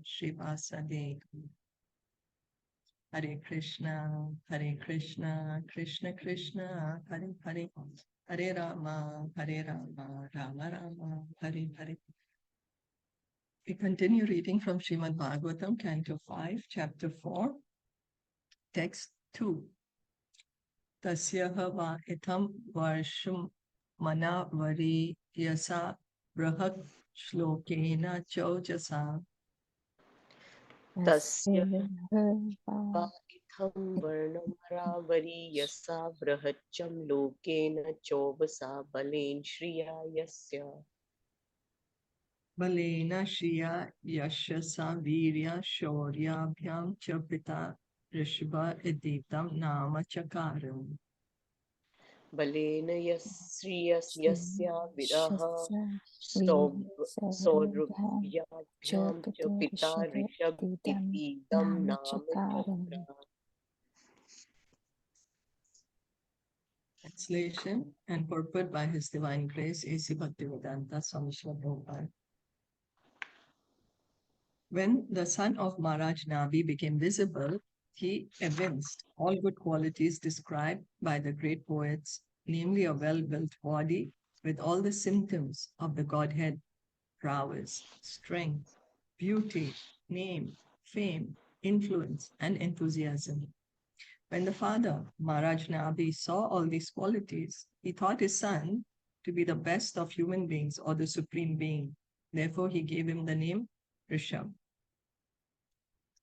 Shrivasade. Hare Krishna, Krishna Krishna, Hare Hare, Hare Rama, Rama Rama, Hare Hare. We continue reading from Srimad Bhagavatam, Canto 5, Chapter 4, Text 2. Tasyaha va itham varsham manavari yasa brahat shlokena chaujasa. Tasya va itham varnamaravari yasa brahacham lokena chovasa balen shriya yasya. Balena Shriya Yashasa Virya Shaurya cha Pita Rishva Editam Nama Chakaram. Balena yasriyas yasya viraha saurabhyabhyam cha pita rishabh idam nama chakra. Translation and purport by His Divine Grace A.C. Bhaktivedanta Swami Srila Prabhupada. When the son of Maharaj Nabi became visible, he evinced all good qualities described by the great poets, namely a well-built body with all the symptoms of the Godhead: prowess, strength, beauty, name, fame, influence, and enthusiasm. When the father, Maharaj Nabi, saw all these qualities, he thought his son to be the best of human beings or the supreme being. Therefore, he gave him the name Rishabh.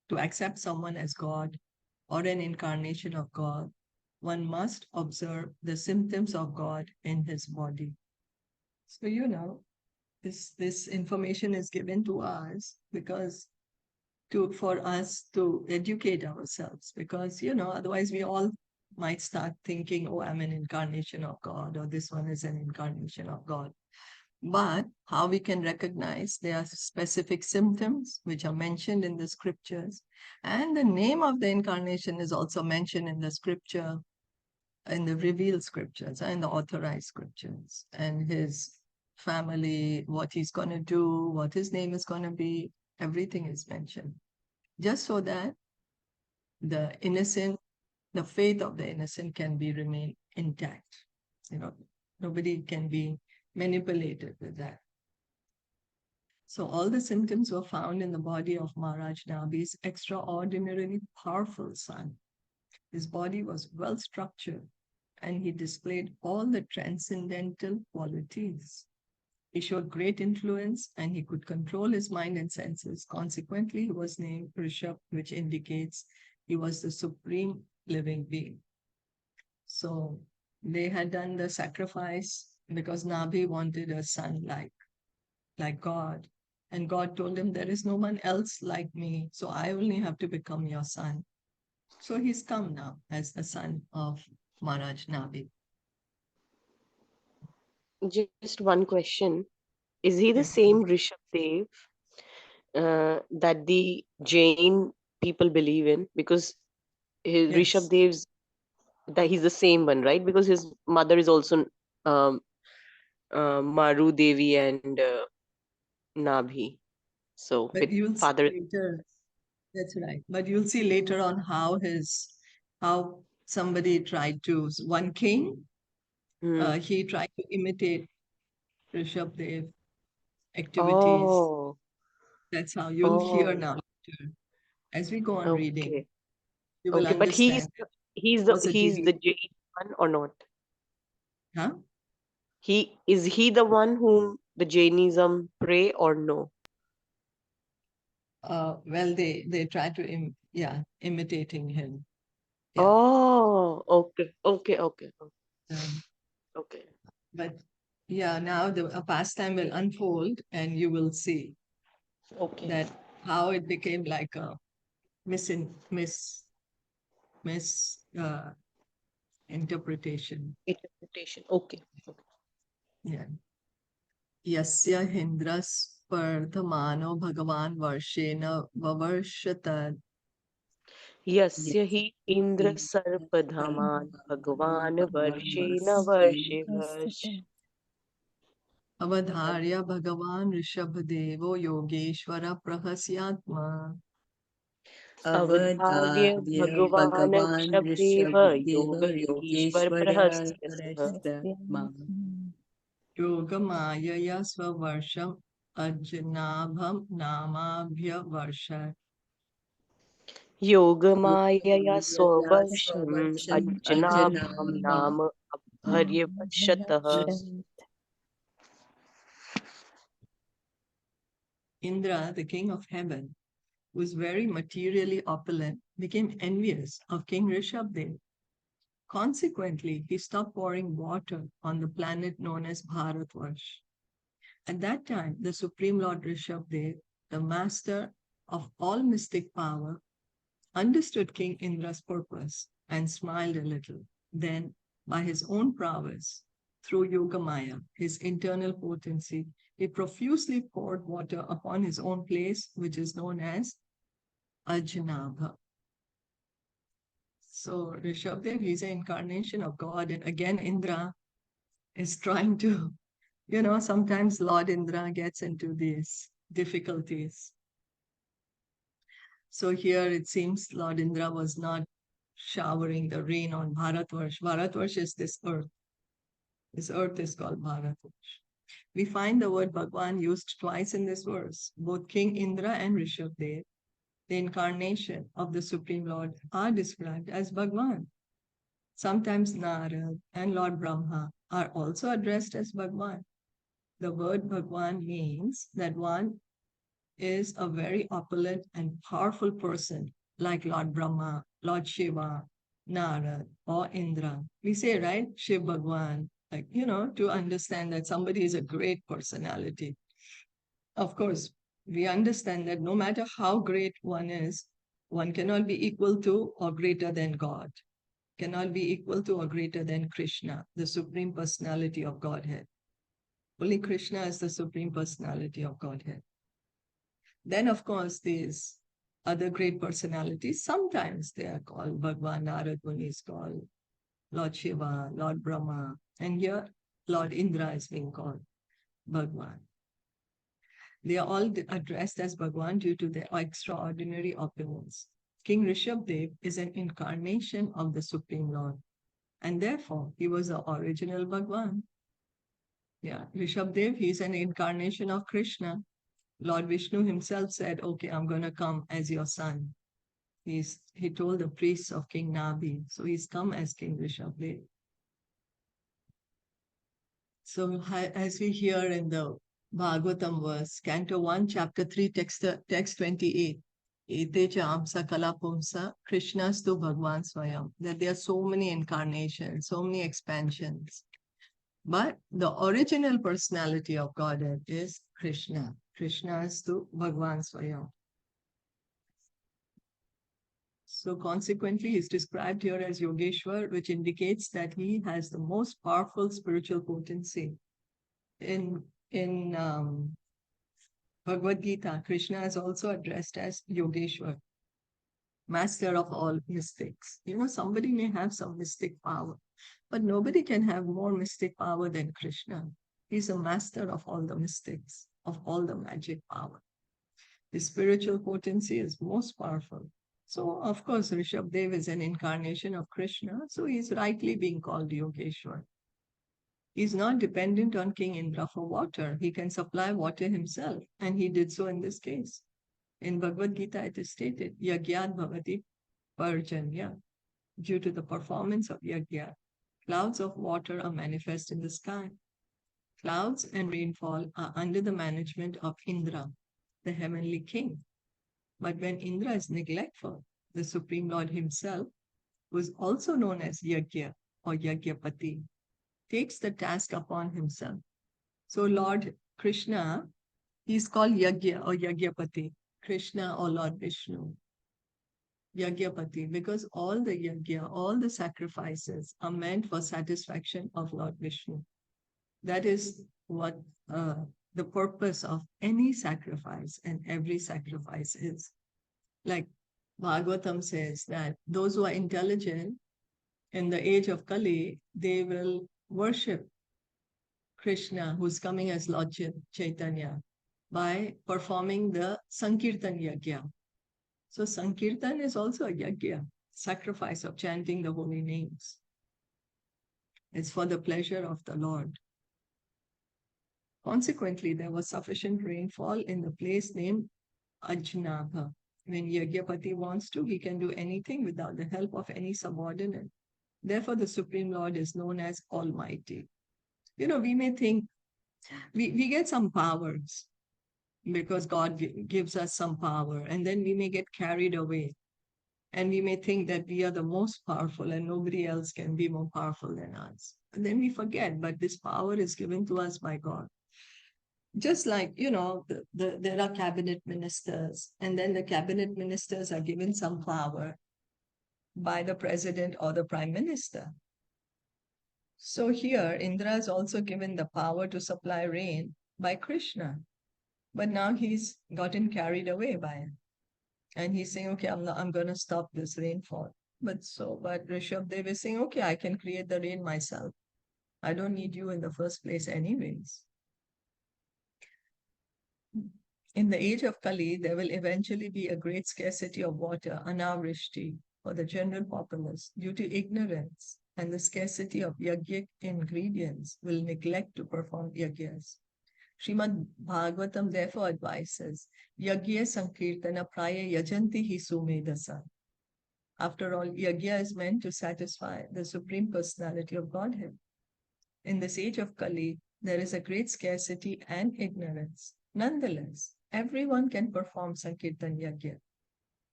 To accept someone as God or an incarnation of God, one must observe the symptoms of God in his body. So, this information is given to us because for us to educate ourselves, because otherwise we all might start thinking, oh, I'm an incarnation of God, or this one is an incarnation of God. But how we can recognize there are specific symptoms which are mentioned in the scriptures, and the name of the incarnation is also mentioned in the scripture, in the revealed scriptures and the authorized scriptures, and his family, what he's going to do, what his name is going to be, everything is mentioned, just so that the innocent, the faith of the innocent can be remain intact. Nobody can be manipulated with that. So all the symptoms were found in the body of Maharaj Nabi's extraordinarily powerful son. His body was well structured, and he displayed all the transcendental qualities. He showed great influence, and he could control his mind and senses. Consequently, he was named Rishabh, which indicates he was the supreme living being. So they had done the sacrifice because Nabi wanted a son like God. And God told him, there is no one else like me, so I only have to become your son. So he's come now as the son of Maharaj Nabi. Just one question. Is he the Yes, same Rishabdev that the Jain people believe in? Because his yes. Rishabdev's that he's the same one, right? Because his mother is also um, Maru Devi and Nabhi. So But with you'll see father. later, that's right. But you'll see later on how somebody tried to, one king, Hmm. he tried to imitate Rishabh Dev activities. Oh, That's how you'll hear oh, now later. As we go on reading, okay, you will okay. But understand he's was a the deviation. Jain one or not? Huh? He the one whom the Jainism pray or no? Well, they try to imitating him. Yeah. Oh, okay, okay, okay, Um, okay. but yeah, now a pastime will unfold, and you will see Okay. that how it became like a misin mis mis interpretation. Interpretation. Okay. Okay. Yeah. Yasya hindras pardhamano bhagavan varshena vavarshata. यस्य हि Yes. Indra सर्पधमान् भगवान् वर्षेण वर्षे वर्ष. Avadharya Bhagavan Rishabhadevo Yogeshwara Prahasyatma. अवधार्य अवधार्य भगवान् भगवान् ऋषभदेव ऋषभदेव योगेश्वर योगेश्वर्य प्रहस्य सः परस्य Yogamayaya Swavarsham Ajnabham Namabhyavarsham. योगमायया योगमायया स्ववर्षम् स्ववर्षम् अज्जनाभं अजनाभम् नाम अभर्यवशतः Indra, the king of heaven, who was very materially opulent, became envious of King Rishabdev. Consequently, he stopped pouring water on the planet known as Bharatvarsh. At that time, the Supreme Lord Rishabdev, the master of all mystic power, understood King Indra's purpose and smiled a little. Then, by his own prowess, through Yogamaya, his internal potency, he profusely poured water upon his own place, which is known as Ajnabha. So Rishabdev, he's an incarnation of God. And again, Indra is trying to, sometimes Lord Indra gets into these difficulties. So here it seems Lord Indra was not showering the rain on Bharatvarsh. Bharatvarsh is this earth. This earth is called Bharatvarsh. We find the word Bhagwan used twice in this verse. Both King Indra and Rishabdev, the incarnation of the Supreme Lord, are described as Bhagwan. Sometimes Narad and Lord Brahma are also addressed as Bhagwan. The word Bhagwan means that one is a very opulent and powerful person like Lord Brahma, Lord Shiva, Narad, or Indra. We say, right, Shiv Bhagwan, like, to understand that somebody is a great personality. Of course, we understand that no matter how great one is, one cannot be equal to or greater than God, cannot be equal to or greater than Krishna, the Supreme Personality of Godhead. Only Krishna is the Supreme Personality of Godhead. Then, of course, these other great personalities, sometimes they are called Bhagwan, Narad Muni is called Lord Shiva, Lord Brahma, and here Lord Indra is being called Bhagwan. They are all addressed as Bhagwan due to their extraordinary opulence. King Rishabdev is an incarnation of the Supreme Lord, and therefore he was the original Bhagwan. Yeah, Rishabdev, he's an incarnation of Krishna. Lord Vishnu himself said, okay, I'm going to come as your son. He told the priests of King Nabi, so he's come as King Rishabdev. So as we hear in the Bhagavatam verse, Canto 1, Chapter 3, text 28, Ete cha amsa kalapumsa, Krishnastu Bhagwan Swayam, that there are so many incarnations, so many expansions. But the original personality of Godhead is Krishna. Krishnastu Bhagwan Swayam. So consequently, he is described here as Yogeshwar, which indicates that he has the most powerful spiritual potency. In Bhagavad Gita, Krishna is also addressed as Yogeshwar, master of all mystics. Somebody may have some mystic power, but nobody can have more mystic power than Krishna. He's a master of all the mystics, of all the magic power. The spiritual potency is most powerful. So, of course, Rishabdev is an incarnation of Krishna, so he's rightly being called Yogeshwar. He's not dependent on King Indra for water. He can supply water himself, and he did so in this case. In Bhagavad Gita, it is stated, Yagyat Bhavati Parjanya. Due to the performance of Yagya, clouds of water are manifest in the sky. Clouds and rainfall are under the management of Indra, the heavenly king. But when Indra is neglectful, the Supreme Lord himself, who is also known as Yagya or Yagyapati, takes the task upon himself. So Lord Krishna, he's called Yagya or Yagyapati, Krishna or Lord Vishnu, Yagyapati, because all the Yagya, all the sacrifices are meant for satisfaction of Lord Vishnu. That is what the purpose of any sacrifice and every sacrifice is. Like Bhagavatam says that those who are intelligent in the age of Kali, they will worship Krishna, who's coming as Lord Chaitanya, by performing the Sankirtan Yajna. So Sankirtan is also a yajna, sacrifice of chanting the holy names. It's for the pleasure of the Lord. Consequently, there was sufficient rainfall in the place named Ajnabha. When Yagyapati wants to, he can do anything without the help of any subordinate. Therefore, the Supreme Lord is known as Almighty. We may think we get some powers because God gives us some power, and then we may get carried away. And we may think that we are the most powerful and nobody else can be more powerful than us. And then we forget, but this power is given to us by God. Just like, there are cabinet ministers, and then the cabinet ministers are given some power by the president or the prime minister. So here, Indra is also given the power to supply rain by Krishna. But now he's gotten carried away by it. And he's saying, okay, I'm going to stop this rainfall. But Rishabdev is saying, okay, I can create the rain myself. I don't need you in the first place anyways. In the age of Kali, there will eventually be a great scarcity of water, anavrishti, for the general populace due to ignorance, and the scarcity of yajnic ingredients will neglect to perform yajnas. Srimad Bhagavatam therefore advises, yajna sankirtana praya yajanti hi sumedasa. After all, yajna is meant to satisfy the Supreme Personality of Godhead. In this age of Kali, there is a great scarcity and ignorance. Nonetheless, everyone can perform Sankirtan Yajna.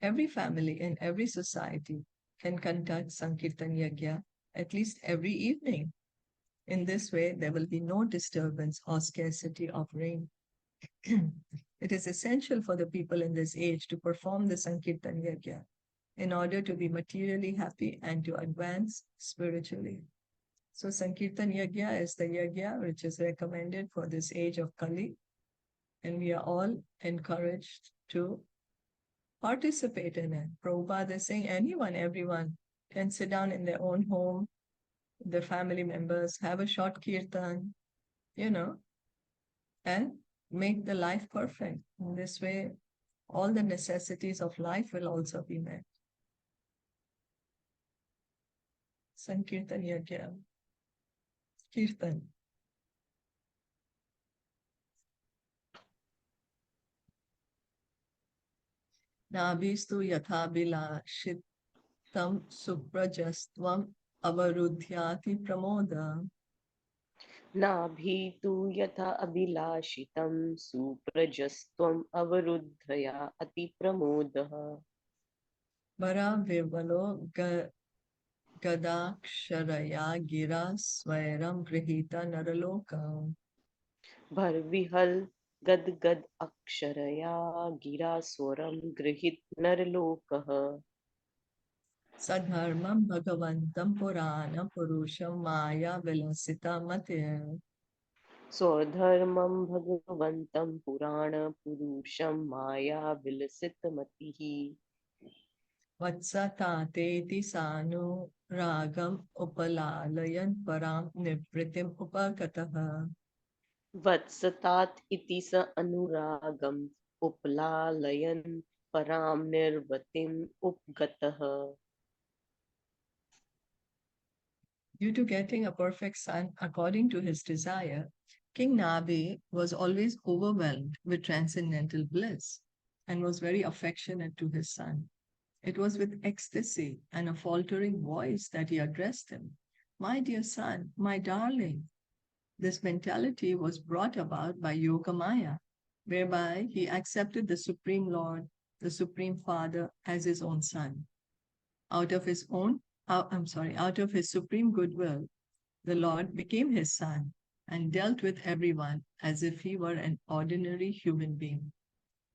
Every family in every society can conduct Sankirtan Yajna at least every evening. In this way, there will be no disturbance or scarcity of rain. It is essential for the people in this age to perform the Sankirtan Yajna in order to be materially happy and to advance spiritually. So Sankirtan Yajna is the yajna which is recommended for this age of Kali, and we are all encouraged to participate in it. Prabhupada is saying everyone can sit down in their own home, their family members, have a short kirtan, and make the life perfect. In this way, all the necessities of life will also be met. Sankirtan Yajna. Kirtan. Nabhistu yathabhilashitam suprajastvam avarudhyati pramoda. Nabhitu yatha abhilashitam suprajastvam avaruddhaya ati pramodah. Vara vivalo gadaksharaya gira swairam grihita naraloka. Bharvihal gad gad aksharaya gira swaram grihit narlokah. Sadharmam bhagavantam purana purusham maya vilasita mate. Swadharmam bhagavantam purana purusham maya vilasit matihi. Vatsatateti sanu ragam upalalayan param nivritim upakataha. Vatsatat iti sa anuragam uplalayan param nirvatim upgatah. Due to getting a perfect son according to his desire, King Nabi was always overwhelmed with transcendental bliss and was very affectionate to his son. It was with ecstasy and a faltering voice that he addressed him. My dear son, my darling. This mentality was brought about by Yogamaya, whereby he accepted the Supreme Lord, the Supreme Father, as his own son. Out of his out of his supreme goodwill, the Lord became his son and dealt with everyone as if he were an ordinary human being.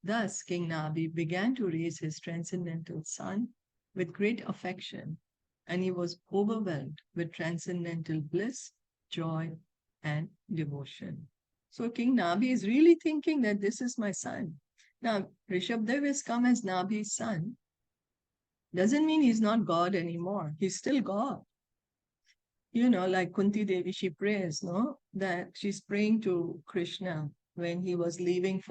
Thus, King Nabi began to raise his transcendental son with great affection, and he was overwhelmed with transcendental bliss, joy, and devotion. So, King Nabi is really thinking that this is my son. Now, Rishabdev has come as Nabi's son. Doesn't mean he's not God anymore. He's still God. like Kunti Devi, she prays, no? That she's praying to Krishna when he was leaving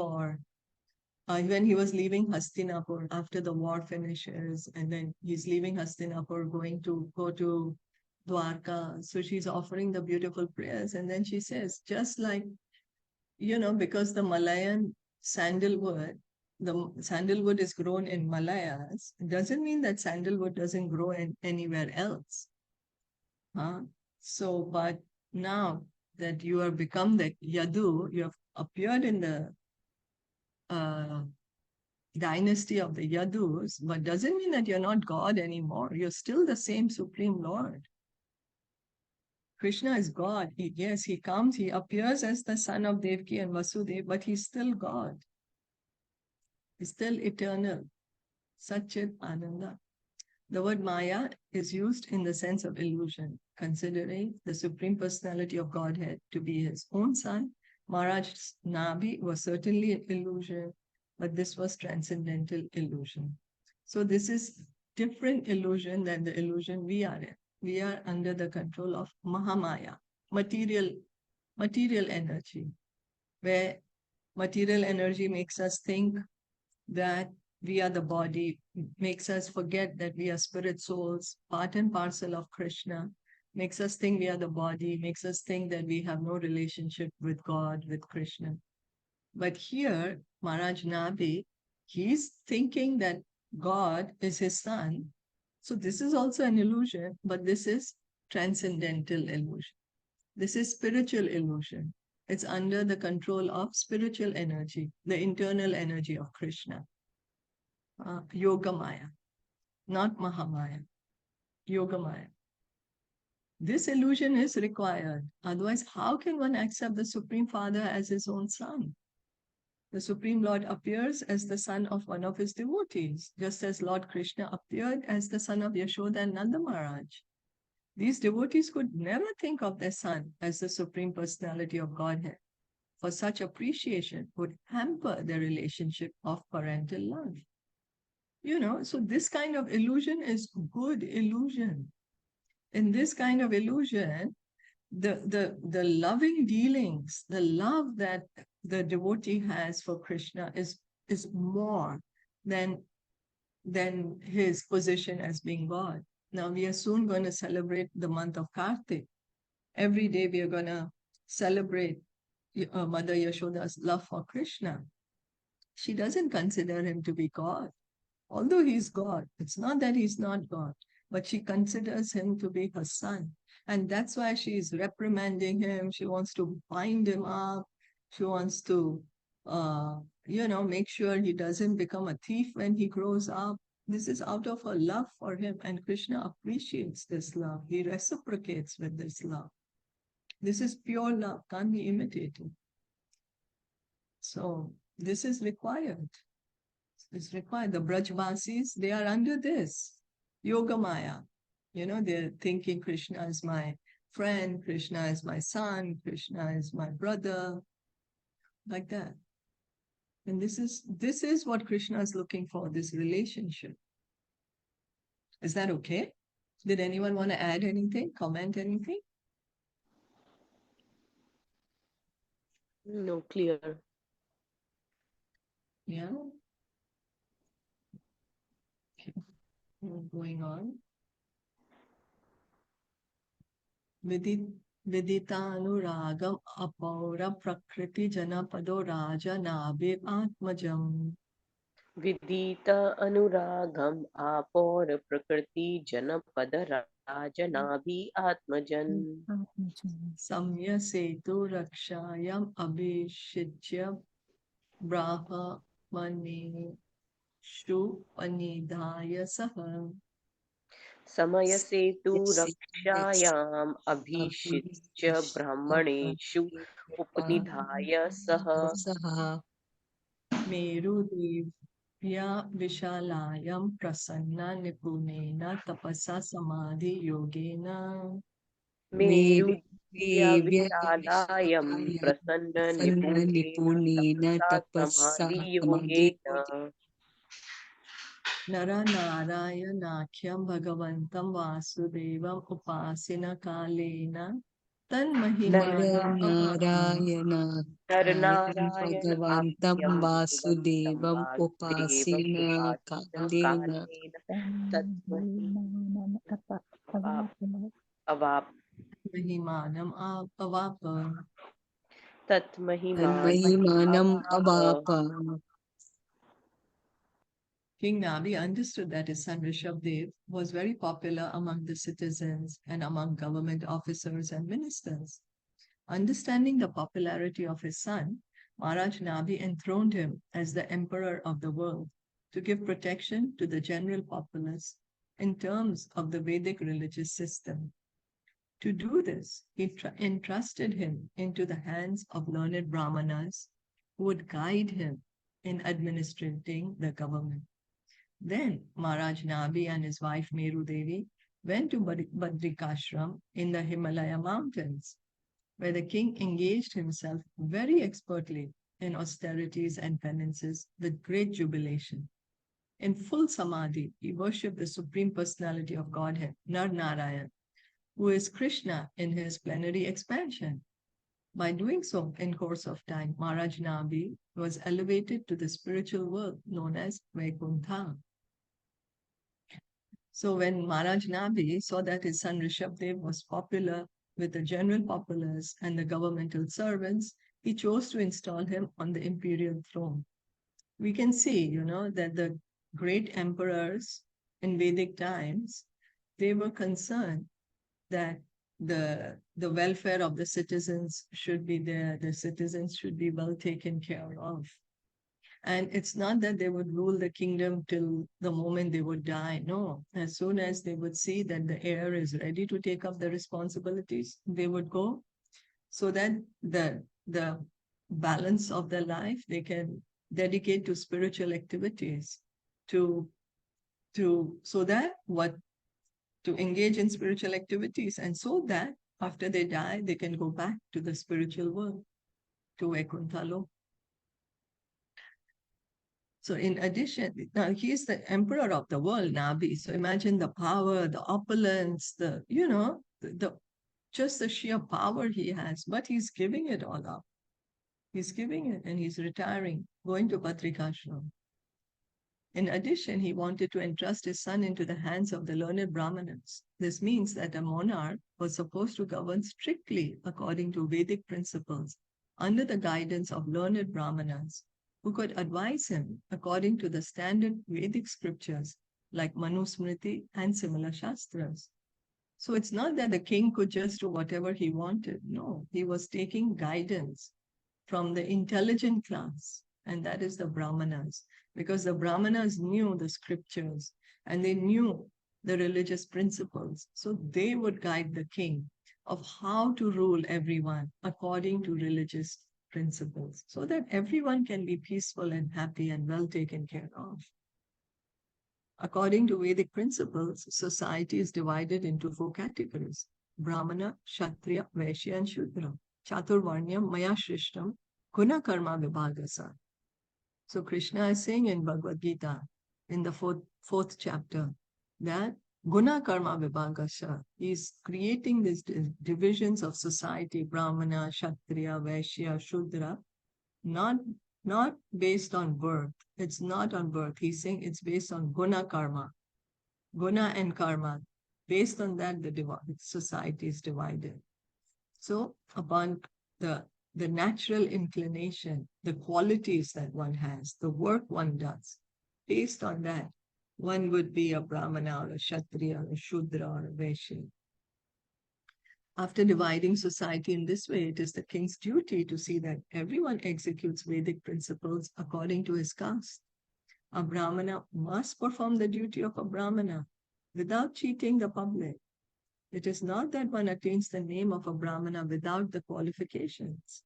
Hastinapur after the war finishes, and then he's leaving Hastinapur, going to go to Dwarka. So she's offering the beautiful prayers, and then she says, just like, because the Malayan sandalwood, sandalwood is grown in Malayas, it doesn't mean that sandalwood doesn't grow anywhere else. Huh? So, but now that you have become the Yadu, you have appeared in the uh, dynasty of the Yadus, but doesn't mean that you're not God anymore. You're still the same Supreme Lord. Krishna is God. Yes, he comes, he appears as the son of Devaki and Vasudeva, but he's still God. He's still eternal. Satchit Ananda. The word Maya is used in the sense of illusion, considering the Supreme Personality of Godhead to be his own son. Maharaj's Nabi was certainly an illusion, but this was transcendental illusion. So this is different illusion than the illusion we are in. We are under the control of Mahamaya, material energy, where material energy makes us think that we are the body, makes us forget that we are spirit souls, part and parcel of Krishna, makes us think we are the body, makes us think that we have no relationship with God, with Krishna. But here, Maharaj Nabi, he's thinking that God is his son. So this is also an illusion, but this is transcendental illusion. This is spiritual illusion. It's under the control of spiritual energy, the internal energy of Krishna. Yogamaya, not Mahamaya, Yogamaya. This illusion is required. Otherwise, how can one accept the Supreme Father as his own son? The Supreme Lord appears as the son of one of his devotees, just as Lord Krishna appeared as the son of Yashoda and Nanda Maharaj. These devotees could never think of their son as the Supreme Personality of Godhead, for such appreciation would hamper their relationship of parental love. So this kind of illusion is good illusion. In this kind of illusion, the loving dealings, the love that the devotee has for Krishna is more than his position as being God. Now we are soon going to celebrate the month of Kartik. Every day we are going to celebrate Mother Yashoda's love for Krishna. She doesn't consider him to be God. Although he's God, it's not that he's not God, but she considers him to be her son. And that's why she's reprimanding him. She wants to bind him up. She wants to, make sure he doesn't become a thief when he grows up. This is out of her love for him. And Krishna appreciates this love. He reciprocates with this love. This is pure love, can't be imitated. So this is required. It's required. The Brajvasis, they are under this Yoga Maya. They're thinking Krishna is my friend, Krishna is my son, Krishna is my brother, like that. And this is what Krishna is looking for, this relationship. Is that okay? Did anyone want to add anything, comment anything? No, clear. Yeah. Okay. Going on. Viditanuragam apaura prakriti janapado raja nabe atmajam. Vidita anuragam apor prakriti janapad rajanabhi atmajan. Samya setu rakshayam abhishijya brahmani shu panidhaya saha. Samaya setu rakshayam abhishitya brahmaneshu upanidhaya saha. Meru devya vishalayam prasanna nipunena tapasa samadhi yogena. Meru divya vishalayam prasanna nipunena tapasa samadhi yogena. Nara Narayanakyam Bhagavantam Vasudevam Upasina Kalena Tan Mahimanam Apapam. Naranarayanakayam Naranarayan Bhagavantam Akyam Bhagavantam Vasudevam Vasudevam Upasina Upasina Kalena Kalena Avap Mahimanam Apapam. Tatmahiman Tanmahimanam Avapa. Avapa. King Nabi understood that his son Rishabdev was very popular among the citizens and among government officers and ministers. Understanding the popularity of his son, Maharaj Nabi enthroned him as the emperor of the world to give protection to the general populace in terms of the Vedic religious system. To do this, he entrusted him into the hands of learned Brahmanas who would guide him in administrating the government. Then Maharaj Nabi and his wife Meru Devi went to Badrikashram in the Himalaya mountains, where the king engaged himself very expertly in austerities and penances with great jubilation. In full samadhi, he worshipped the Supreme Personality of Godhead, Nar Narayan, who is Krishna in his plenary expansion. By doing so, in course of time, Maharaj Nabi was elevated to the spiritual world known as Vaikuntha. So when Maharaj Nabi saw that his son Rishabdev was popular with the general populace and the governmental servants, he chose to install him on the imperial throne. We can see, that the great emperors in Vedic times, they were concerned that the welfare of the citizens should be there, the citizens should be well taken care of. And it's not that they would rule the kingdom till the moment they would die. No, as soon as they would see that the heir is ready to take up the responsibilities, they would go so that the balance of their life they can dedicate to spiritual activities, to so that what to engage in spiritual activities, and so that after they die they can go back to the spiritual world, to Vaikuntha. So in addition, now he is the emperor of the world, Nabi. So imagine the power, the opulence, the just the sheer power he has, but he's giving it all up. He's giving it and he's retiring, going to Patrikashram. In addition, he wanted to entrust his son into the hands of the learned Brahmanas. This means that a monarch was supposed to govern strictly according to Vedic principles under the guidance of learned Brahmanas who could advise him according to the standard Vedic scriptures like Manusmriti and similar Shastras. So it's not that the king could just do whatever he wanted. No, he was taking guidance from the intelligent class, and that is the Brahmanas, because the Brahmanas knew the scriptures and they knew the religious principles. So they would guide the king of how to rule everyone according to religious principles so that everyone can be peaceful and happy and well taken care of. According to Vedic principles, society is divided into four categories: Brahmana, Kshatriya, Vaishya, and Shudra. Chaturvarnyam Maya Shrishtam Guna Karma Vibhagasa. So Krishna is saying in Bhagavad Gita, in the fourth chapter, that Guna Karma Vibhagasa is creating these divisions of society, Brahmana, Kshatriya, Vaishya, Shudra, not not based on birth. It's not on birth. He's saying it's based on Guna Karma, Guna and Karma. Based on that, the society is divided. So upon the the natural inclination, the qualities that one has, the work one does, based on that, one would be a Brahmana or a Kshatriya or a Shudra or a Vaishya. After dividing society in this way, it is the king's duty to see that everyone executes Vedic principles according to his caste. A Brahmana must perform the duty of a Brahmana without cheating the public. It is not that one attains the name of a Brahmana without the qualifications.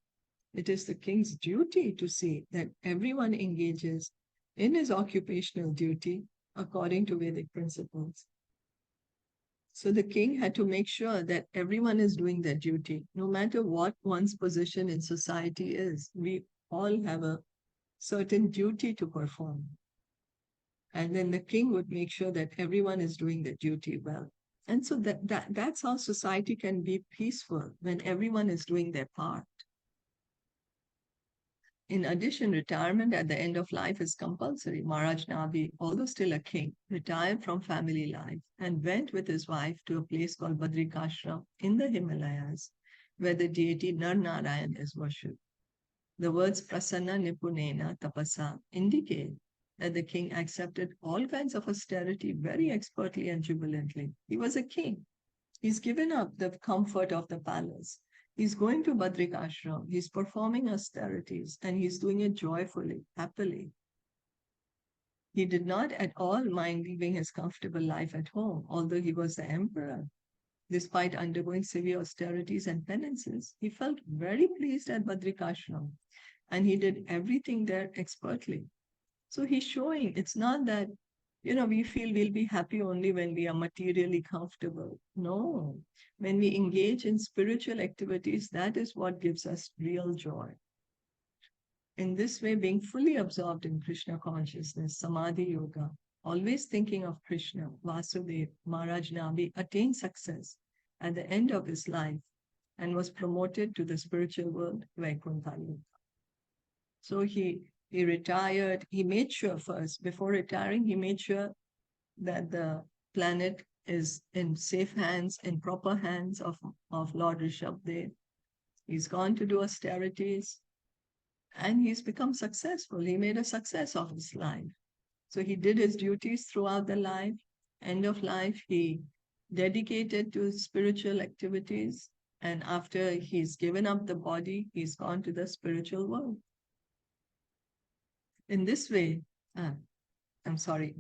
It is the king's duty to see that everyone engages in his occupational duty according to Vedic principles. So the king had to make sure that everyone is doing their duty, no matter what one's position in society is. We all have a certain duty to perform. And then the king would make sure that everyone is doing their duty well. And so that's how society can be peaceful, when everyone is doing their part. In addition, retirement at the end of life is compulsory. Maharaj Nabi, although still a king, retired from family life and went with his wife to a place called Badrikashram in the Himalayas, where the deity Nar Narayan is worshipped. The words prasanna nipunena tapasa indicate that the king accepted all kinds of austerity very expertly and jubilantly. He was a king. He's given up the comfort of the palace. He's going to Badrik Ashram. He's performing austerities and he's doing it joyfully, happily. He did not at all mind leaving his comfortable life at home, although he was the emperor. Despite undergoing severe austerities and penances, he felt very pleased at Badrik Ashram and he did everything there expertly. So he's showing it's not that we feel we'll be happy only when we are materially comfortable. No, when we engage in spiritual activities, that is what gives us real joy. In this way, being fully absorbed in Krishna consciousness, Samadhi Yoga, always thinking of Krishna, Vasudev, Maharaj Nabi attained success at the end of his life and was promoted to the spiritual world, Vaikuntha Yoga. So he retired. He made sure first, before retiring, he made sure that the planet is in safe hands, in proper hands of Lord Rishabdev. He's gone to do austerities and he's become successful. He made a success of his life. So he did his duties throughout the life. End of life, he dedicated to spiritual activities. And after he's given up the body, he's gone to the spiritual world. In this way,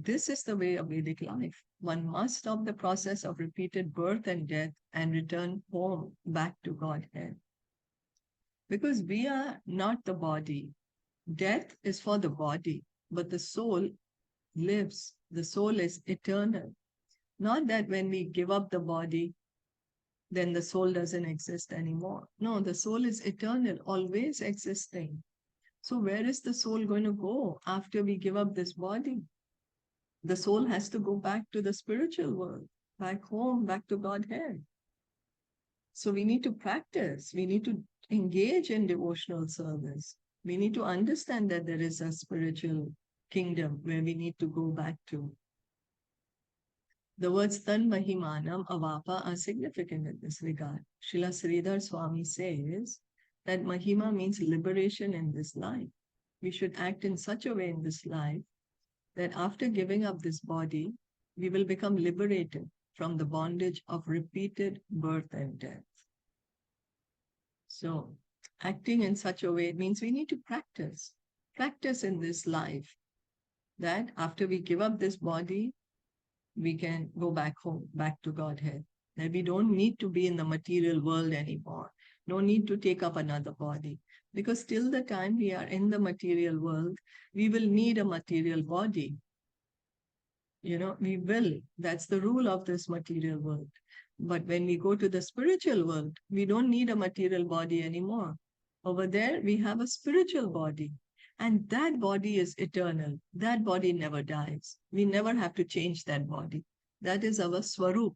this is the way of Vedic life. One must stop the process of repeated birth and death and return home back to Godhead. Because we are not the body. Death is for the body, but the soul lives. The soul is eternal. Not that when we give up the body, then the soul doesn't exist anymore. No, the soul is eternal, always existing. So where is the soul going to go after we give up this body? The soul has to go back to the spiritual world, back home, back to Godhead. So we need to practice. We need to engage in devotional service. We need to understand that there is a spiritual kingdom where we need to go back to. The words Tan Mahimanam Avapa are significant in this regard. Srila Sridhar Swami says that Mahima means liberation in this life. We should act in such a way in this life that after giving up this body, we will become liberated from the bondage of repeated birth and death. So, acting in such a way means we need to practice in this life, that after we give up this body, we can go back home, back to Godhead. That we don't need to be in the material world anymore. No need to take up another body. Because till the time we are in the material world, we will need a material body. We will. That's the rule of this material world. But when we go to the spiritual world, we don't need a material body anymore. Over there, we have a spiritual body. And that body is eternal. That body never dies. We never have to change that body. That is our swarup.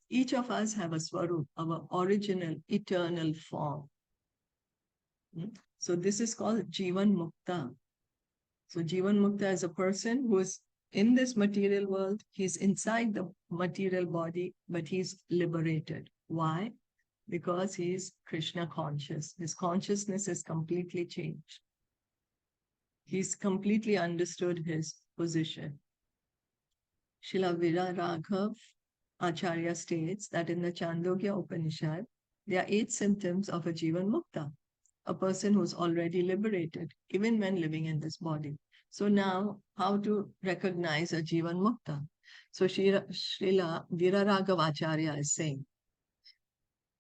Each of us have a swarup, our original, eternal form. So this is called Jivan Mukta. So Jivan Mukta is a person who is in this material world. He's inside the material body, but he's liberated. Why? Because he's Krishna conscious. His consciousness is completely changed. He's completely understood his position. Srila Viraraghav Acharya states that in the Chandogya Upanishad, there are 8 symptoms of a Jivan Mukta, a person who's already liberated, even when living in this body. So now, how to recognize a Jivan Mukta? So Srila Viraraghav Acharya is saying,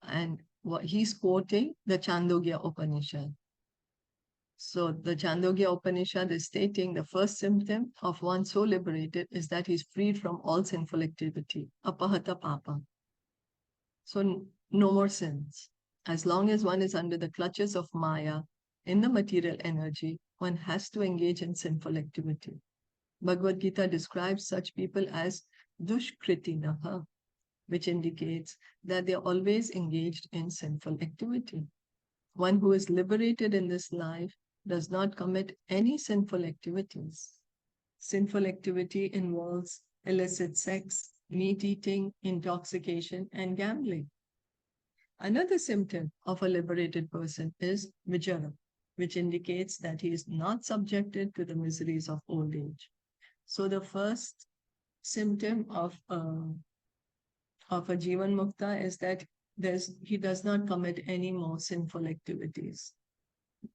and he's quoting the Chandogya Upanishad. So the Chandogya Upanishad is stating the first symptom of one so liberated is that he's freed from all sinful activity, apahata papa. So no more sins. As long as one is under the clutches of Maya, in the material energy, one has to engage in sinful activity. Bhagavad Gita describes such people as dushkritinaha, which indicates that they are always engaged in sinful activity. One who is liberated in this life does not commit any sinful activities. Sinful activity involves illicit sex, meat eating, intoxication, and gambling. Another symptom of a liberated person is vijara, which indicates that he is not subjected to the miseries of old age. So the first symptom of a Jivan Mukta is that he does not commit any more sinful activities.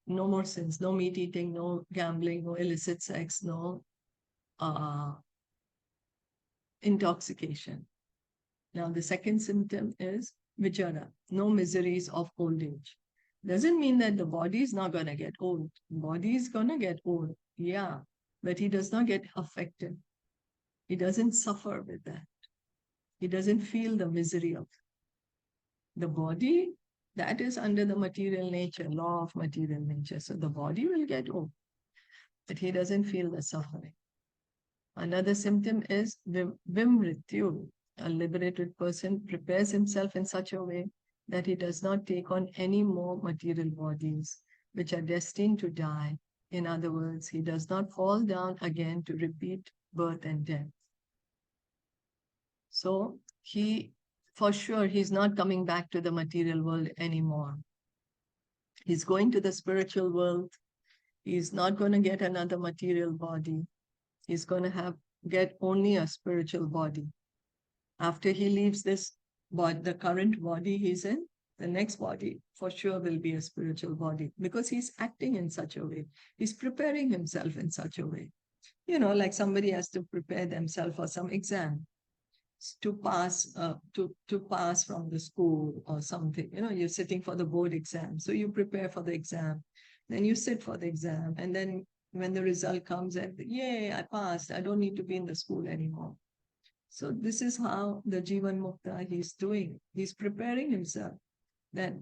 No more sins, no meat eating, no gambling, no illicit sex, no uh, intoxication. Now, the second symptom is vichara, no miseries of old age. Doesn't mean that the body is not going to get old. Body is going to get old, yeah, but he does not get affected. He doesn't suffer with that. He doesn't feel the misery of the body. That is under the material nature, law of material nature. So the body will get old, but he doesn't feel the suffering. Another symptom is vimrityu. A liberated person prepares himself in such a way that he does not take on any more material bodies which are destined to die. In other words, he does not fall down again to repeat birth and death. So for sure, he's not coming back to the material world anymore. He's going to the spiritual world. He's not going to get another material body. He's going to get only a spiritual body. After he leaves this body, the current body he's in, the next body for sure will be a spiritual body because he's acting in such a way. He's preparing himself in such a way. Like somebody has to prepare themselves for some exam to pass to pass from the school or something. You're sitting for the board exam. So you prepare for the exam. Then you sit for the exam. And then when the result comes and yay, I passed. I don't need to be in the school anymore. So this is how the Jivan Mukta he's doing. He's preparing himself that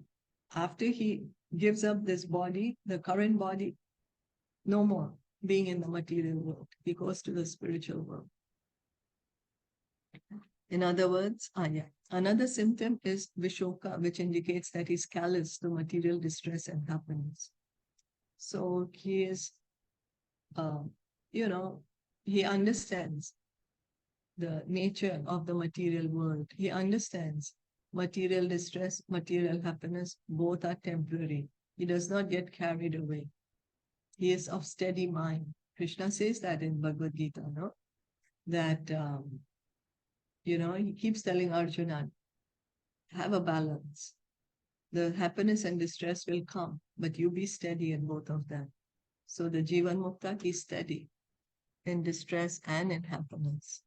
after he gives up this body, the current body, no more being in the material world. He goes to the spiritual world. In other words, another symptom is Vishoka, which indicates that he's callous to material distress and happiness. So he is, he understands the nature of the material world. He understands material distress, material happiness, both are temporary. He does not get carried away. He is of steady mind. Krishna says that in Bhagavad Gita, no? That, he keeps telling Arjuna, have a balance. The happiness and distress will come, but you be steady in both of them. So the Jivan Mukta is steady in distress and in happiness.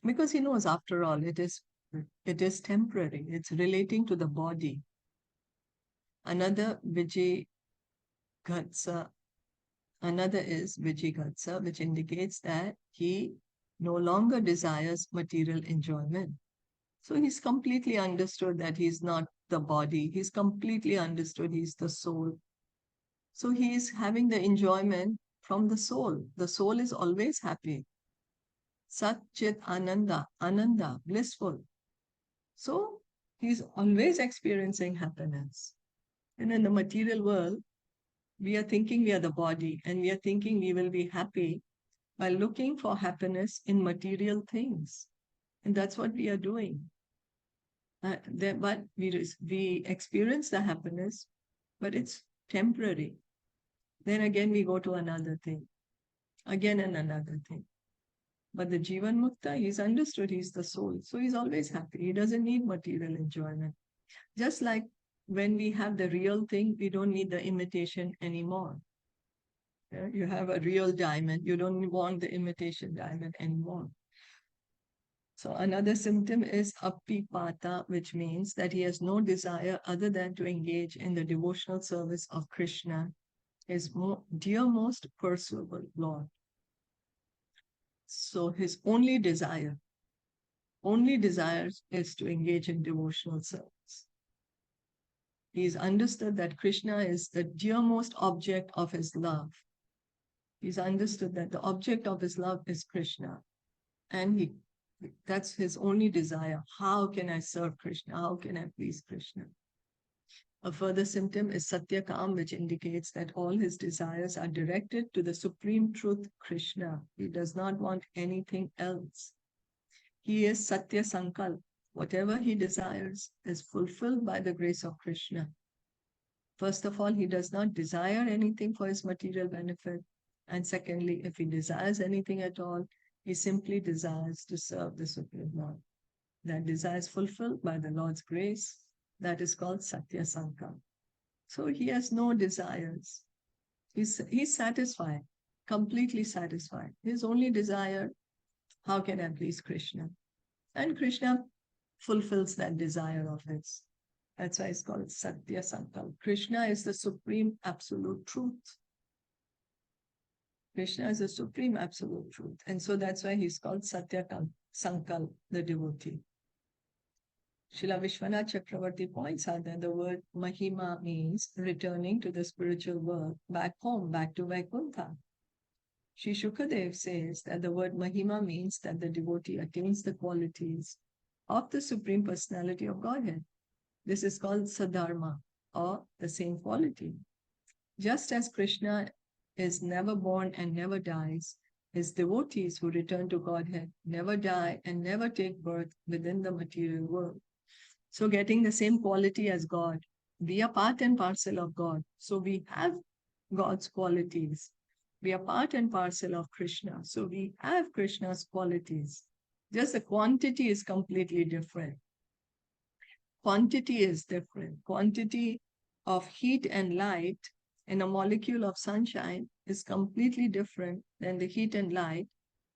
Because he knows, after all, it is temporary. It's relating to the body. Another is Vijigatsa, which indicates that he no longer desires material enjoyment. So he's completely understood that he's not the body. He's completely understood he's the soul. So he is having the enjoyment from the soul. The soul is always happy. Sat Chit Ananda, blissful. So he's always experiencing happiness. And in the material world, we are thinking we are the body and we are thinking we will be happy by looking for happiness in material things. And that's what we are doing. But we experience the happiness, but it's temporary. Then again, we go to another thing, again and another thing. But the Jivan Mukta, he's understood he's the soul. So he's always happy. He doesn't need material enjoyment. Just like when we have the real thing, we don't need the imitation anymore. Yeah? You have a real diamond. You don't want the imitation diamond anymore. So another symptom is appipata, which means that he has no desire other than to engage in the devotional service of Krishna, his dear most pursuable Lord. So his only desire is to engage in devotional service. He's understood that Krishna is the dearmost object of his love. He's understood that the object of his love is Krishna. And that's his only desire. How can I serve Krishna? How can I please Krishna? A further symptom is Satyakam, which indicates that all his desires are directed to the supreme truth, Krishna. He does not want anything else. He is Satya Sankalp. Whatever he desires is fulfilled by the grace of Krishna. First of all, he does not desire anything for his material benefit. And secondly, if he desires anything at all, he simply desires to serve the Supreme Lord. That desire is fulfilled by the Lord's grace. That is called Satya Sankalp. So he has no desires. He's satisfied, completely satisfied. His only desire, how can I please Krishna? And Krishna fulfills that desire of his. That's why it's called Satya Sankalp. Krishna is the supreme absolute truth. Krishna is the supreme absolute truth. And so that's why he's called Satya Sankalp, the devotee. Srila Vishwanath Chakravarti points out that the word Mahima means returning to the spiritual world, back home, back to Vaikuntha. Sri Shukadev says that the word Mahima means that the devotee attains the qualities of the Supreme Personality of Godhead. This is called Sadharma, or the same quality. Just as Krishna is never born and never dies, his devotees who return to Godhead never die and never take birth within the material world. So getting the same quality as God, we are part and parcel of God. So we have God's qualities. We are part and parcel of Krishna. So we have Krishna's qualities. Just the quantity is completely different. Quantity is different. Quantity of heat and light in a molecule of sunshine is completely different than the heat and light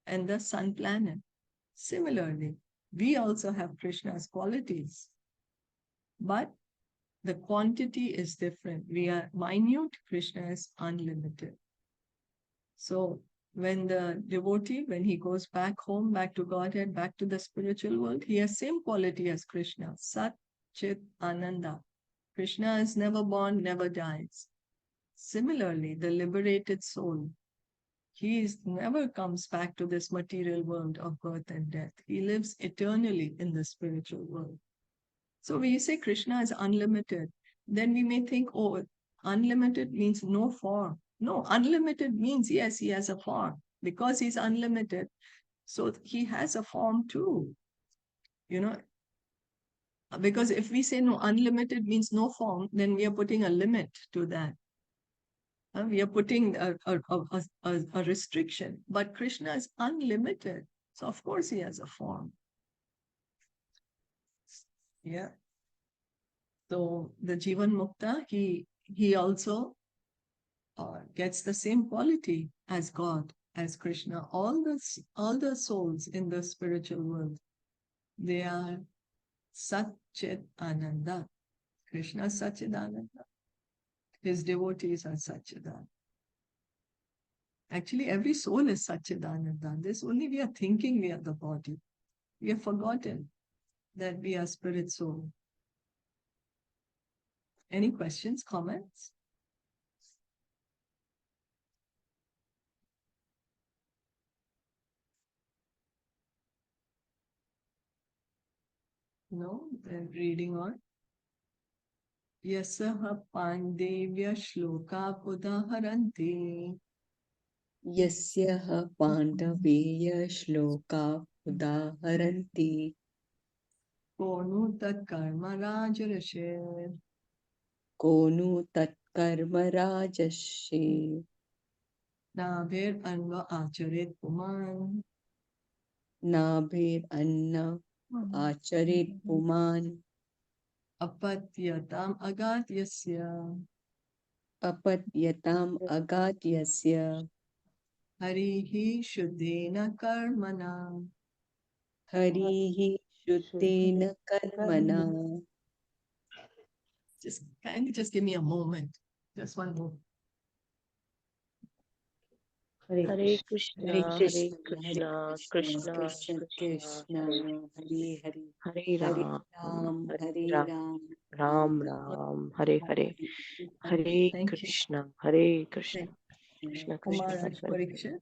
and the sun planet. Similarly, we also have Krishna's qualities, but the quantity is different. We are minute, Krishna is unlimited. So when the devotee, when he goes back home, back to Godhead, back to the spiritual world, he has same quality as Krishna, Sat, Chit, Ananda. Krishna is never born, never dies. Similarly, the liberated soul, he never comes back to this material world of birth and death. He lives eternally in the spiritual world. So when you say Krishna is unlimited, then we may think, oh, unlimited means no form. No, unlimited means, yes, he has a form. Because he's unlimited, so he has a form too. You know, because if we say no, unlimited means no form, then we are putting a limit to that. We are putting a restriction. But Krishna is unlimited. So of course he has a form. Yeah. So the Jivan Mukta, he also gets the same quality as God, as Krishna. All the souls in the spiritual world, they are Sat-Chit Ananda. Krishna is Satchidananda. His devotees are Satchidananda. Actually, every soul is Satchidananda. This only we are thinking we are the body. We have forgotten that we are spirit soul. Any questions, comments? No? Then reading on. Yasaha Pandevya Shloka Udaharanti. यस्यः पाण्डवेय shloka उदाहरन्ति Konu tat karma rajarashe. को नु तत्कर्म राजर्षि Nabher anva acharet puman. नाभिरन्न आचरेत् पुमान् Apatyatam agatyasya. अपद्यताम् अगात्यस्य Harihi shuddhena karmana. हरिः शुद्धेन कर्मणा. Just give me a moment. Just one moment. Hare Hare Krishna, Hare Krishna, Krishna Krishna Krishna Krishna, Krishna Hare Hare Hare Hare Ram, Ram Hare Hare Ram, Ram Ram Ram, Hare Hare, Hare Thank you. Krishna, Hare Krishna. Thank Krishna, O Krishna, Maharaj Hare Hare. Parikshit,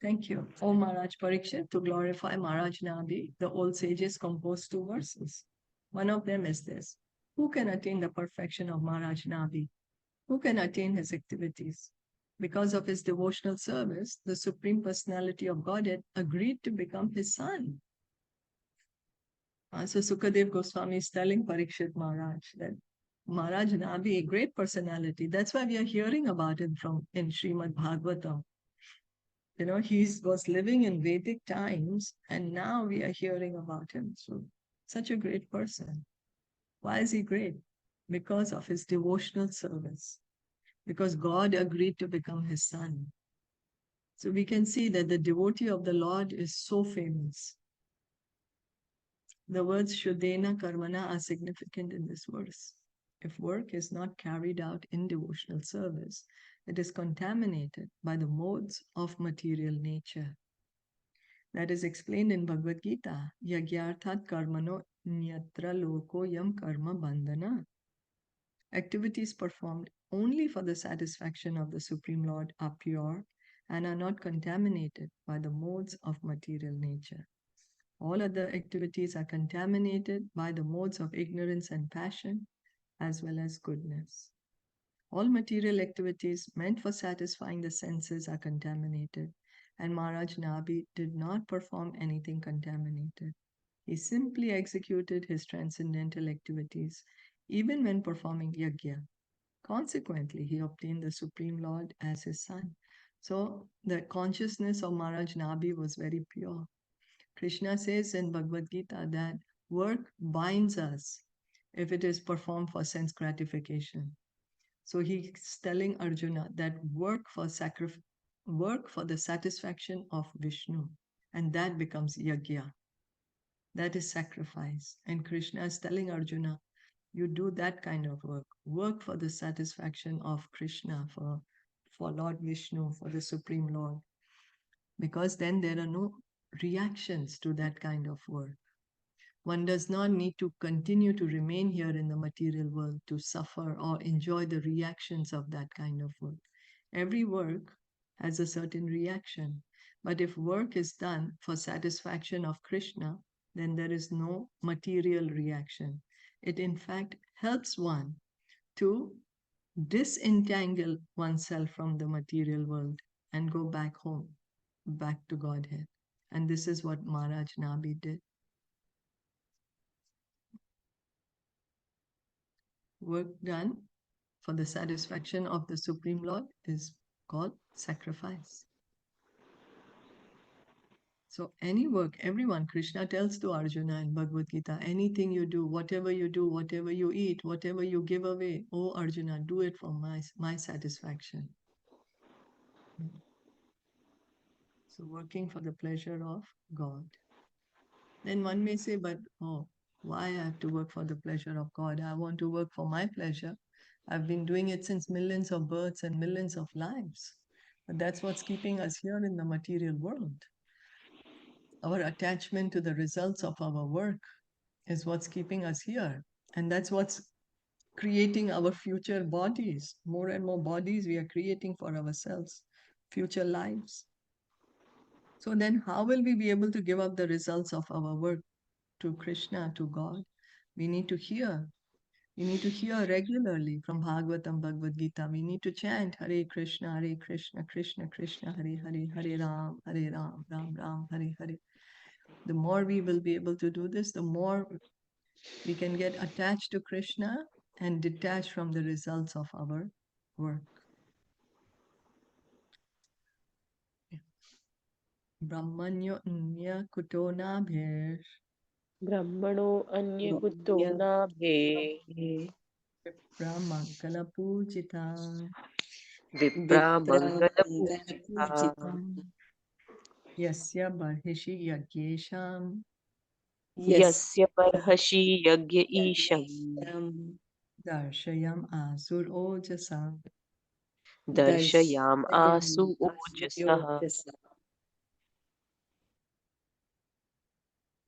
thank you. O Maharaj Parikshit, to glorify Maharaj Nabi, the old sages composed two verses. One of them is this: who can attain the perfection of Maharaj Nabi? Who can attain his activities? Because of his devotional service, the Supreme Personality of Godhead agreed to become his son. So Sukadev Goswami is telling Parikshit Maharaj that Maharaj Nabi, a great personality. That's why we are hearing about him in Srimad Bhagavatam. You know, he was living in Vedic times, and now we are hearing about him. So, such a great person. Why is he great? Because of his devotional service. Because God agreed to become his son. So we can see that the devotee of the Lord is so famous. The words Shuddhena Karmana are significant in this verse. If work is not carried out in devotional service, it is contaminated by the modes of material nature. That is explained in Bhagavad Gita. Yagyarthat karmano nyatra loko yam karma bandhana. Activities performed only for the satisfaction of the Supreme Lord are pure and are not contaminated by the modes of material nature. All other activities are contaminated by the modes of ignorance and passion, as well as goodness. All material activities meant for satisfying the senses are contaminated, and Maharaj Nabi did not perform anything contaminated. He simply executed his transcendental activities, even when performing yajna. Consequently, he obtained the Supreme Lord as his son. So the consciousness of Maharaj Nabi was very pure. Krishna says in Bhagavad Gita that work binds us if it is performed for sense gratification. So he's telling Arjuna that work for the satisfaction of Vishnu, and that becomes yajna. That is sacrifice. And Krishna is telling Arjuna, you do that kind of work. Work for the satisfaction of Krishna, for Lord Vishnu, for the Supreme Lord. Because then there are no reactions to that kind of work. One does not need to continue to remain here in the material world to suffer or enjoy the reactions of that kind of work. Every work has a certain reaction. But if work is done for satisfaction of Krishna, then there is no material reaction. It in fact helps one to disentangle oneself from the material world and go back home, back to Godhead. And this is what Maharaj Nabi did. Work done for the satisfaction of the Supreme Lord is called sacrifice. So any work, everyone, Krishna tells to Arjuna in Bhagavad Gita, anything you do, whatever you eat, whatever you give away, oh Arjuna, do it for my satisfaction. So working for the pleasure of God. Then one may say, but why I have to work for the pleasure of God? I want to work for my pleasure. I've been doing it since millions of births and millions of lives. But that's what's keeping us here in the material world. Our attachment to the results of our work is what's keeping us here. And that's what's creating our future bodies. More and more bodies we are creating for ourselves, future lives. So then how will we be able to give up the results of our work to Krishna, to God? We need to hear. We need to hear regularly from Bhagavatam, Bhagavad Gita. We need to chant Hare Krishna, Krishna Krishna, Hare Hare, Hare Ram, Ram Ram, Hare Hare. The more we will be able to do this, the more we can get attached to Krishna and detached from the results of our work. Brahmanyo anya kuto nabher Brahmano anya kuto nabhe. Brahmankala pujita Vipra mangala Pujita pujita. Yasya barhishi yagyesham Yasya parhashi yagya isham. Darshayam asur ojasa. Darshayam asu ojasah.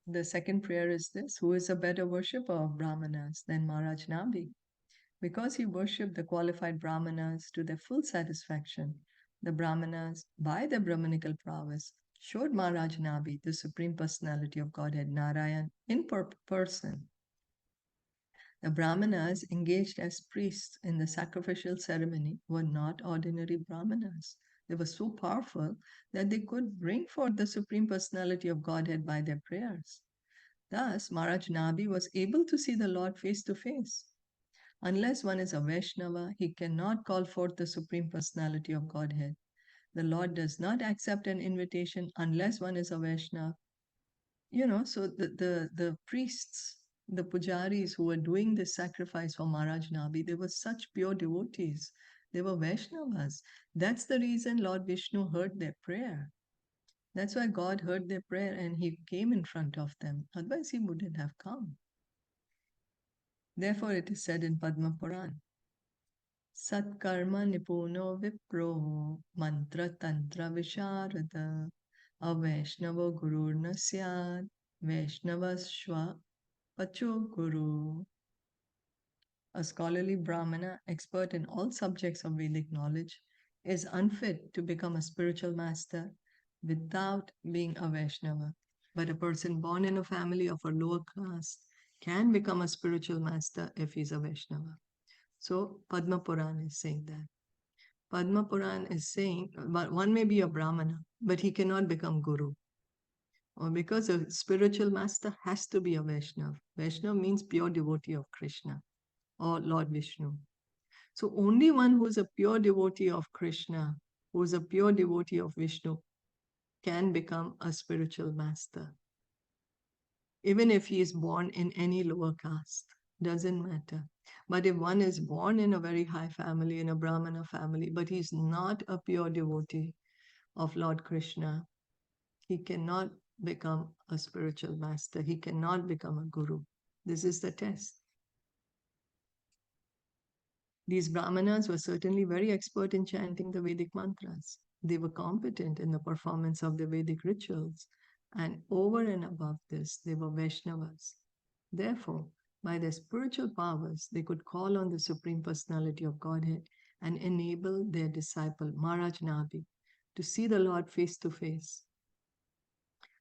The second prayer is this: who is a better worshipper of Brahmanas than Maharaj Nabi? Because he worshipped the qualified Brahmanas to their full satisfaction, The Brahmanas, by their Brahmanical prowess, showed Maharaj Nabi, the Supreme Personality of Godhead, Narayan, in person. The Brahmanas engaged as priests in the sacrificial ceremony were not ordinary Brahmanas. They were so powerful that they could bring forth the Supreme Personality of Godhead by their prayers. Thus, Maharaj Nabi was able to see the Lord face to face. Unless one is a Vaishnava, he cannot call forth the Supreme Personality of Godhead. The Lord does not accept an invitation unless one is a Vaishnava. So the priests, the pujaris who were doing this sacrifice for Maharaj Nabi, they were such pure devotees. They were Vaishnavas. That's the reason Lord Vishnu heard their prayer. That's why God heard their prayer and he came in front of them. Otherwise, he wouldn't have come. Therefore, it is said in Padma Puran, Satkarma nipuno vipro mantra tantra visharada avaishnavo gurur nasyad vaishnavasva pacho guru. A scholarly Brahmana, expert in all subjects of Vedic knowledge, is unfit to become a spiritual master without being a Vaishnava. But a person born in a family of a lower caste can become a spiritual master if he's a Vaishnava. So Padma Puran is saying that. Padma Puran is saying, but one may be a Brahmana, but he cannot become Guru. Or because a spiritual master has to be a Vaishnava. Vaishnava means pure devotee of Krishna or Lord Vishnu. So only one who is a pure devotee of Krishna, who is a pure devotee of Vishnu, can become a spiritual master. Even if he is born in any lower caste, doesn't matter. But if one is born in a very high family, in a Brahmana family, but he's not a pure devotee of Lord Krishna, he cannot become a spiritual master. He cannot become a guru. This is the test. These Brahmanas were certainly very expert in chanting the Vedic mantras. They were competent in the performance of the Vedic rituals. And over and above this, they were Vaishnavas. Therefore, by their spiritual powers, they could call on the Supreme Personality of Godhead and enable their disciple, Maharaj Nabi, to see the Lord face to face.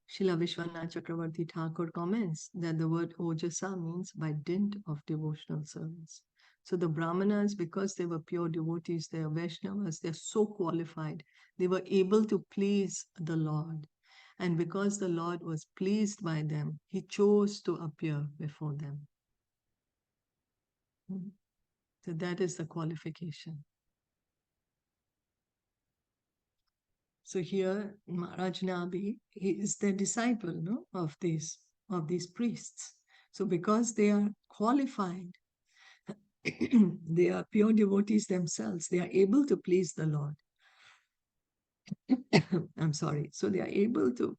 Srila Vishwanath Chakravarti Thakur comments that the word Ojasa means by dint of devotional service. So the Brahmanas, because they were pure devotees, they are Vaishnavas, they're so qualified, they were able to please the Lord. And because the Lord was pleased by them, he chose to appear before them. So that is the qualification. So here, Maharaj Nabi, he is the disciple, no, of these priests. So because they are qualified, they are pure devotees themselves, they are able to please the Lord. I'm sorry. So they are able to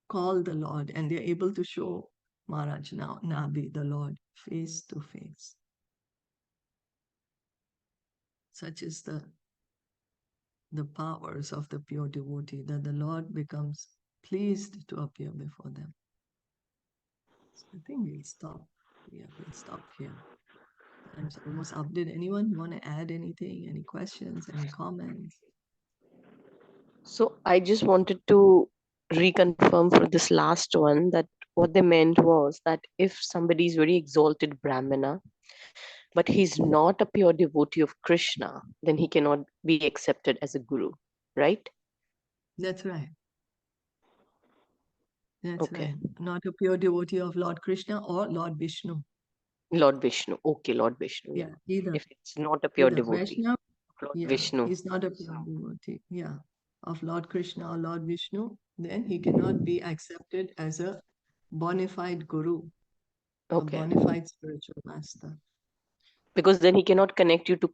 call the Lord and they are able to show Maharaj Nabi, the Lord, face to face. Such is the powers of the pure devotee, that the Lord becomes pleased to appear before them. So I think we'll stop. Yeah, we'll stop here. Time's almost up. Did anyone want to add anything? Any questions? Any comments? So I just wanted to reconfirm for this last one that what they meant was that if somebody is very exalted Brahmana, but he's not a pure devotee of Krishna, then he cannot be accepted as a guru, right? That's right. That's Okay. right. Not a pure devotee of Lord Krishna or Lord Vishnu. Lord Vishnu. Okay, Lord Vishnu. Yeah, either. If it's not a pure Either devotee Vaishnava, of Lord yeah, Vishnu. he's not a pure devotee, yeah, of Lord Krishna or Lord Vishnu, then he cannot be accepted as a bona fide guru, a Okay. bona fide spiritual master. Because then he cannot connect you to